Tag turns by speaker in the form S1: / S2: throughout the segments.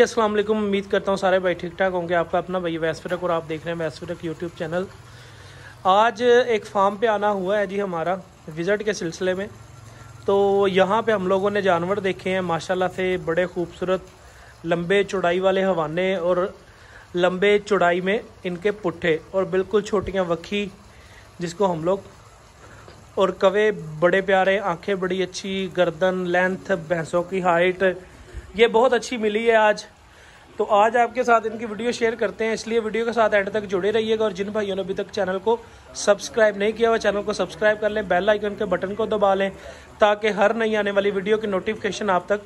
S1: अस्सलाम वालेकुम। उम्मीद करता हूँ सारे भाई ठीक ठाक होंगे। आपका अपना भाई वैसफिरक और आप देख रहे हैं वैसफिरक यूट्यूब चैनल। आज एक फार्म पे आना हुआ है जी हमारा विज़िट के सिलसिले में। तो यहाँ पे हम लोगों ने जानवर देखे हैं माशाल्लाह से, बड़े खूबसूरत लंबे चौड़ाई वाले हवाने और लंबे चौड़ाई में इनके पुट्ठे और बिल्कुल छोटियाँ वक्खी जिसको हम लोग, और कवे बड़े प्यारे, आंखें बड़ी अच्छी, गर्दन लेंथ, भैंसों की हाइट ये बहुत अच्छी मिली है आज। तो आज आपके साथ इनकी वीडियो शेयर करते हैं, इसलिए वीडियो के साथ एंड तक जुड़े रहिएगा। और जिन भाइयों ने अभी तक चैनल को सब्सक्राइब नहीं किया हुआ, चैनल को सब्सक्राइब कर लें, बेल आइकन के बटन को दबा लें ताकि हर नई आने वाली वीडियो की नोटिफिकेशन आप तक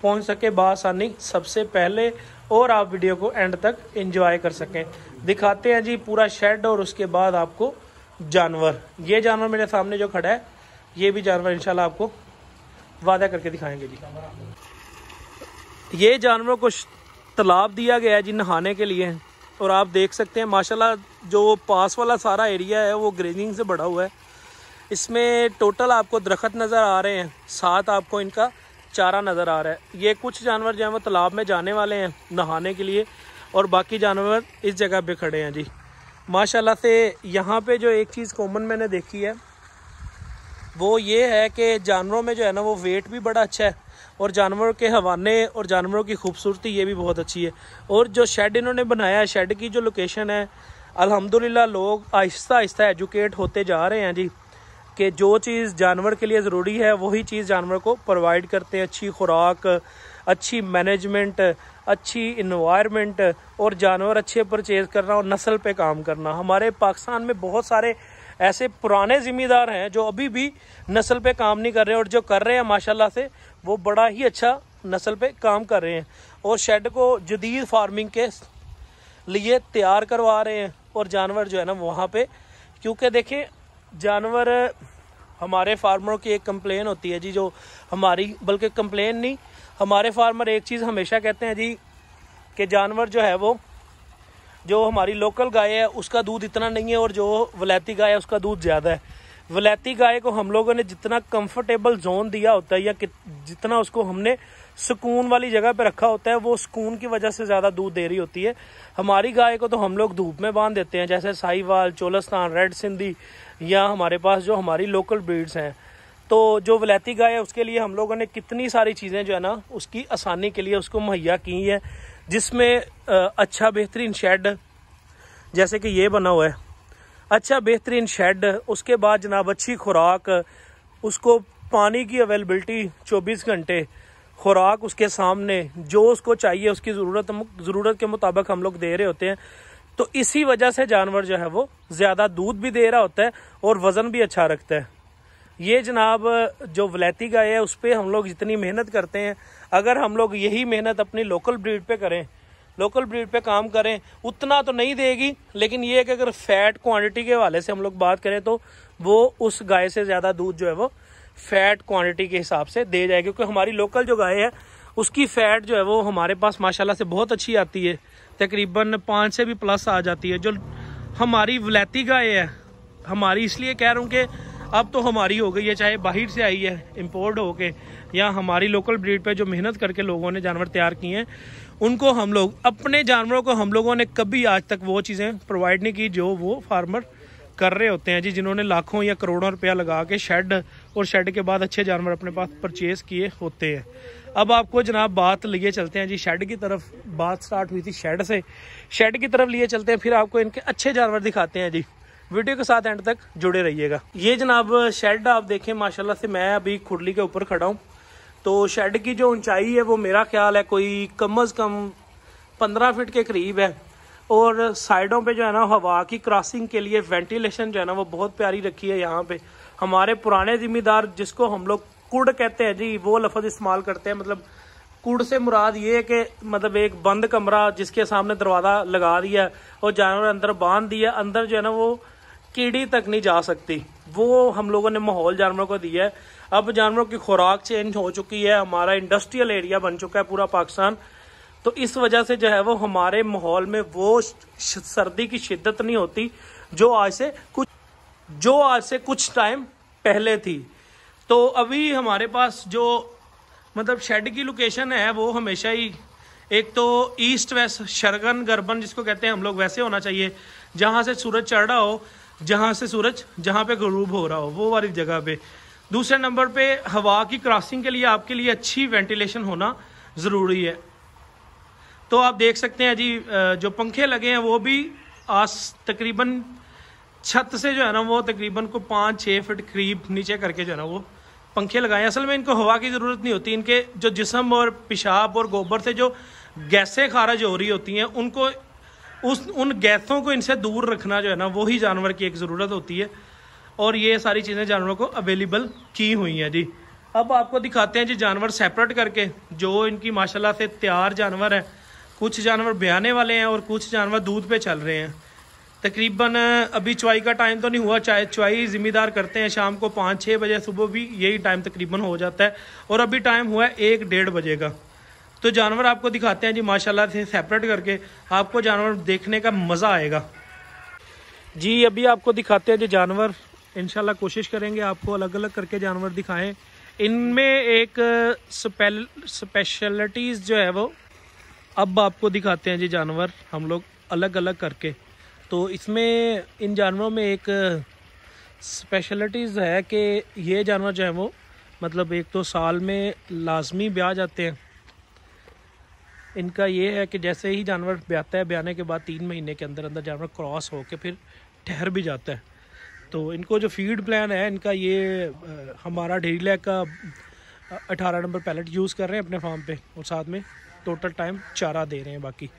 S1: पहुंच सके बआसानी सबसे पहले, और आप वीडियो को एंड तक एंजॉय कर सकें। दिखाते हैं जी पूरा शेड और उसके बाद आपको जानवर। ये जानवर मेरे सामने जो खड़ा है ये भी जानवर इंशाल्लाह आपको वादा करके दिखाएंगे जी। ये जानवरों को तालाब दिया गया है जी नहाने के लिए, और आप देख सकते हैं माशाल्लाह जो पास वाला सारा एरिया है वो ग्रीनिंग से भरा हुआ है। इसमें टोटल आपको दरख्त नज़र आ रहे हैं, साथ आपको इनका चारा नज़र आ रहा है। ये कुछ जानवर जो हैं वो तालाब में जाने वाले हैं नहाने के लिए, और बाकी जानवर इस जगह पे खड़े हैं जी माशाल्लाह से। यहाँ पे जो एक चीज़ कॉमन मैंने देखी है वो ये है कि जानवरों में जो है ना वो वेट भी बड़ा अच्छा है, और जानवरों के हवाने और जानवरों की खूबसूरती ये भी बहुत अच्छी है। और जो शेड इन्होंने बनाया है, शेड की जो लोकेशन है, अल्हम्दुलिल्लाह लोग आहिस्ता आहिस्ता एजुकेट होते जा रहे हैं जी कि जो चीज़ जानवर के लिए ज़रूरी है वही चीज़ जानवर को प्रोवाइड करते हैं। अच्छी खुराक, अच्छी मैनेजमेंट, अच्छी इन्वायरमेंट, और जानवर अच्छे परचेज़ करना और नस्ल पे काम करना। हमारे पाकिस्तान में बहुत सारे ऐसे पुराने ज़िम्मेदार हैं जो अभी भी नस्ल पे काम नहीं कर रहे, और जो कर रहे हैं माशाल्लाह से वो बड़ा ही अच्छा नस्ल पे काम कर रहे हैं, और शेड को जदीद फार्मिंग के लिए तैयार करवा रहे हैं। और जानवर जो है ना वहाँ पे, क्योंकि देखिए जानवर हमारे फार्मरों की एक कंप्लेन होती है जी, जो हमारी, बल्कि कंप्लेन नहीं, हमारे फार्मर एक चीज़ हमेशा कहते हैं जी कि जानवर जो है वो, जो हमारी लोकल गाय है उसका दूध इतना नहीं है, और जो वलैती गाय है उसका दूध ज़्यादा है। वलैती गाय को हम लोगों ने जितना कंफर्टेबल जोन दिया होता है, या जितना उसको हमने सुकून वाली जगह पे रखा होता है, वो सुकून की वजह से ज़्यादा दूध दे रही होती है। हमारी गाय को तो हम लोग धूप में बांध देते हैं, जैसे साहिवाल, चोलस्तान, रेड सिंधी, या हमारे पास जो हमारी लोकल ब्रीड्स हैं। तो जो वलैती गाय है उसके लिए हम लोगों ने कितनी सारी चीज़ें जो है ना उसकी आसानी के लिए उसको मुहैया की है, जिसमें अच्छा बेहतरीन शेड जैसे कि ये बना हुआ है, अच्छा बेहतरीन शेड, उसके बाद जनाब अच्छी खुराक, उसको पानी की अवेलेबिलिटी 24 घंटे, खुराक उसके सामने, जो उसको चाहिए उसकी ज़रूरत के मुताबिक हम लोग दे रहे होते हैं। तो इसी वजह से जानवर जो है वो ज़्यादा दूध भी दे रहा होता है और वज़न भी अच्छा रखता है। ये जनाब जो वलैती गाय है उस पर हम लोग जितनी मेहनत करते हैं, अगर हम लोग यही मेहनत अपनी लोकल ब्रीड पे करें, लोकल ब्रीड पे काम करें, उतना तो नहीं देगी, लेकिन ये है कि अगर फैट क्वांटिटी के हवाले से हम लोग बात करें तो वो उस गाय से ज़्यादा दूध जो है वो फैट क्वांटिटी के हिसाब से दे जाएगी। क्योंकि हमारी लोकल जो गाय है उसकी फ़ैट जो है वो हमारे पास माशाल्लाह से बहुत अच्छी आती है, तकरीबन 5 से भी प्लस आ जाती है। जो हमारी वलैती गाय है, हमारी इसलिए कह रहा हूँ कि अब तो हमारी हो गई है, चाहे बाहर से आई है इम्पोर्ट होके, या हमारी लोकल ब्रीड पे जो मेहनत करके लोगों ने जानवर तैयार किए हैं, उनको हम लोग, अपने जानवरों को हम लोगों ने कभी आज तक वो चीज़ें प्रोवाइड नहीं की जो वो फार्मर कर रहे होते हैं जी, जिन्होंने लाखों या करोड़ों रुपया लगा के शेड, और शेड के बाद अच्छे जानवर अपने पास परचेज़ किए होते हैं। अब आपको जनाब बात लिए चलते हैं जी शेड की तरफ। बात स्टार्ट हुई थी शेड से, शेड की तरफ लिए चलते हैं, फिर आपको इनके अच्छे जानवर दिखाते हैं जी। वीडियो के साथ एंड तक जुड़े रहिएगा। ये जनाब शेड आप देखें माशाल्लाह से, मैं अभी खुरली के ऊपर खड़ा हूँ। तो शेड की जो ऊंचाई है वो मेरा ख्याल है कोई कम अज़ कम 15 फीट के करीब है, और साइडों पे जो है ना हवा की क्रॉसिंग के लिए वेंटिलेशन जो है ना वो बहुत प्यारी रखी है। यहाँ पे हमारे पुराने जिम्मेदार, जिसको हम लोग कुड़ कहते हैं जी, वो लफ्ज़ इस्तेमाल करते हैं। मतलब कुड़ से मुराद ये है कि मतलब एक बंद कमरा जिसके सामने दरवाज़ा लगा दिया और जानवर अंदर बांध दिया, अंदर जो है ना वो कीड़ी तक नहीं जा सकती, वो हम लोगों ने माहौल जानवरों को दिया है। अब जानवरों की खुराक चेंज हो चुकी है, हमारा इंडस्ट्रियल एरिया बन चुका है पूरा पाकिस्तान, तो इस वजह से जो है वो हमारे माहौल में वो सर्दी की शिद्दत नहीं होती जो आज से कुछ टाइम पहले थी। तो अभी हमारे पास जो मतलब शेड की लोकेशन है वो हमेशा ही एक तो ईस्ट वेस्ट शरगन गर्बन जिसको कहते हैं हम लोग, वैसे होना चाहिए जहाँ से सूरज चढ़ रहा हो, जहाँ से सूरज जहाँ पे गरूब हो रहा हो वो वाली जगह पे। दूसरे नंबर पे हवा की क्रॉसिंग के लिए आपके लिए अच्छी वेंटिलेशन होना ज़रूरी है। तो आप देख सकते हैं जी जो पंखे लगे हैं वो भी तकरीबन छत से जो है ना वो तकरीबन को 5-6 फीट करीब नीचे करके जो है ना वो पंखे लगाए। असल में इनको हवा की ज़रूरत नहीं होती, इनके जो जिस्म और पेशाब और गोबर से जो गैसें खारिज हो रही होती हैं उनको उन गैसों को इनसे दूर रखना जो है ना वही जानवर की एक ज़रूरत होती है। और ये सारी चीज़ें जानवरों को अवेलेबल की हुई हैं जी। अब आपको दिखाते हैं जी जानवर सेपरेट करके, जो इनकी माशाल्लाह से तैयार जानवर है। कुछ जानवर ब्याने वाले हैं और कुछ जानवर दूध पे चल रहे हैं। तकरीबन अभी चुवाई का टाइम तो नहीं हुआ, चाहे चुवाई ज़िम्मेदार करते हैं शाम को 5-6 बजे, सुबह भी यही टाइम तकरीबन हो जाता है। और अभी टाइम हुआ है 1-1:30 बजे का। तो जानवर आपको दिखाते हैं जी माशाल्लाह से सेपरेट करके, आपको जानवर देखने का मज़ा आएगा जी। अभी आपको दिखाते हैं जी जानवर, इंशाल्लाह कोशिश करेंगे आपको अलग अलग करके जानवर दिखाएं। इनमें एक स्पेशलिटीज़ जो है वो अब आपको दिखाते हैं जी जानवर हम लोग अलग अलग करके। तो इसमें इन जानवरों में एक स्पेशलिटीज़ है कि ये जानवर जो है वो मतलब एक तो साल में लाजमी ब्याह जाते हैं। इनका ये है कि जैसे ही जानवर ब्याता है, ब्याने के बाद 3 महीने के अंदर अंदर जानवर क्रॉस होकर फिर ठहर भी जाता है। तो इनको जो फीड प्लान है इनका ये हमारा डेयरी लैक का 18 नंबर पैलेट यूज़ कर रहे हैं अपने फार्म पे, और साथ में टोटल टाइम चारा दे रहे हैं बाकी।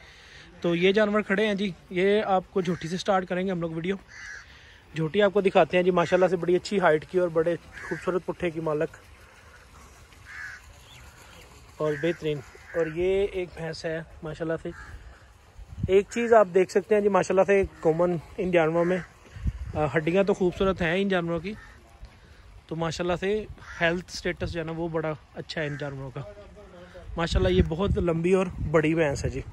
S1: तो ये जानवर खड़े हैं जी, ये आपको झोटी से स्टार्ट करेंगे हम लोग वीडियो। झोटी आपको दिखाते हैं जी माशाल्लाह से बड़ी अच्छी हाइट की और बड़े खूबसूरत पुट्ठे की मालक और बेहतरीन। और ये एक भैंस है माशाल्लाह से। एक चीज़ आप देख सकते हैं जी माशाल्लाह से कॉमन इन जानवरों में हड्डियां तो खूबसूरत हैं इन जानवरों की, तो माशाल्लाह से हेल्थ स्टेटस जो है ना वो बड़ा अच्छा है इन जानवरों का। माशाल्लाह ये बहुत लंबी और बड़ी भैंस है जी।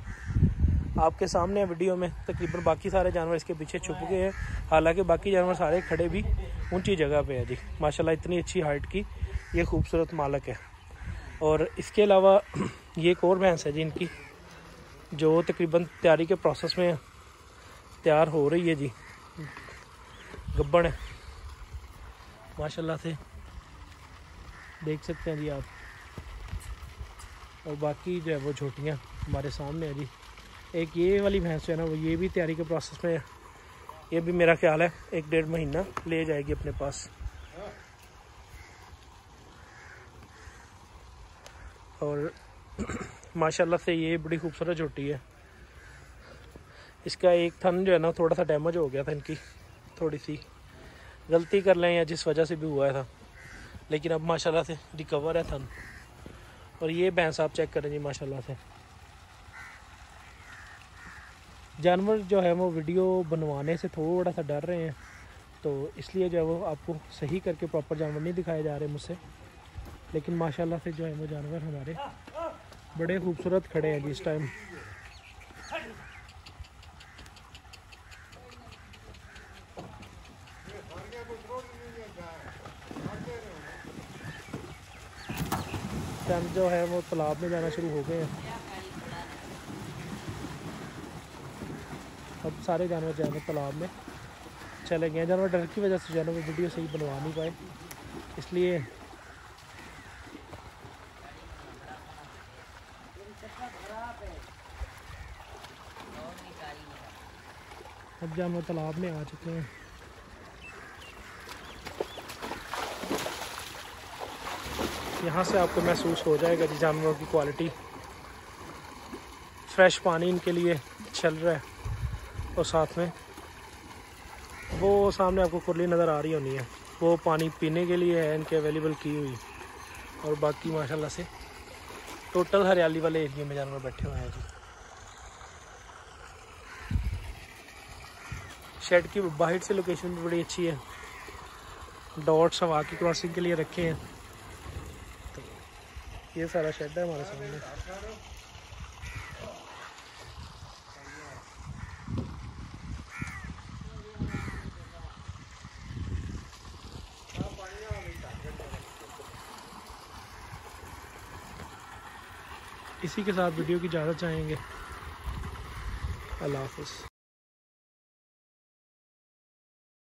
S1: आपके सामने वीडियो में तकरीबन बाकी सारे जानवर इसके पीछे छुप गए हैं, हालांकि बाकी जानवर सारे खड़े भी ऊंची जगह पे है जी। माशाल्लाह इतनी अच्छी हाइट की ये खूबसूरत मालक है। और इसके अलावा ये एक और भैंस है जी इनकी, जो तकरीबन तैयारी के प्रोसेस में तैयार हो रही है जी। गब्बड़ है माशाल्लाह से, देख सकते हैं जी आप। और बाकी जो है वो झोटियाँ हमारे सामने है जी। एक ये वाली भैंस जो है ना वो ये भी तैयारी के प्रोसेस में है, ये भी मेरा ख्याल है 1-1.5 महीना ले जाएगी अपने पास। और माशाल्लाह से ये बड़ी खूबसूरत झोटी है। इसका एक थन जो है ना थोड़ा सा डैमेज हो गया था, इनकी थोड़ी सी गलती कर लें या जिस वजह से भी हुआ था, लेकिन अब माशाल्लाह से रिकवर है थन। और ये भैंस आप चेक करें जी माशाल्लाह से। जानवर जो है वो वीडियो बनवाने से थोड़ा सा डर रहे हैं, तो इसलिए जो है वो आपको सही करके प्रॉपर जानवर नहीं दिखाए जा रहे मुझसे। लेकिन माशाल्लाह से जो है वो जानवर हमारे बड़े खूबसूरत खड़े हैं जी इस टाइम। जो है वो तालाब में जाना शुरू हो गए हैं। अब सारे जानवर जो है वो तालाब में चले गए हैं। जानवर डर की वजह से जो है वो वीडियो सही बनवा नहीं पाए, इसलिए अब जानवर तालाब में आ चुके हैं। यहाँ से आपको महसूस हो जाएगा जी जानवरों की क्वालिटी। फ्रेश पानी इनके लिए चल रहा है और साथ में वो सामने आपको कुरली नज़र आ रही होनी है, वो पानी पीने के लिए है इनके अवेलेबल की हुई। और बाकी माशाल्लाह से टोटल हरियाली वाले एरिया में जानवर बैठे हुए हैं जी। शेड की बाहर से लोकेशन भी बड़ी अच्छी है, डॉट्स हवा की क्रॉसिंग के लिए रखे हैं। तो ये सारा शेड है हमारे सामने। इसी के साथ वीडियो की इजाज़त चाहेंगे। अल्लाह हाफ़िज़।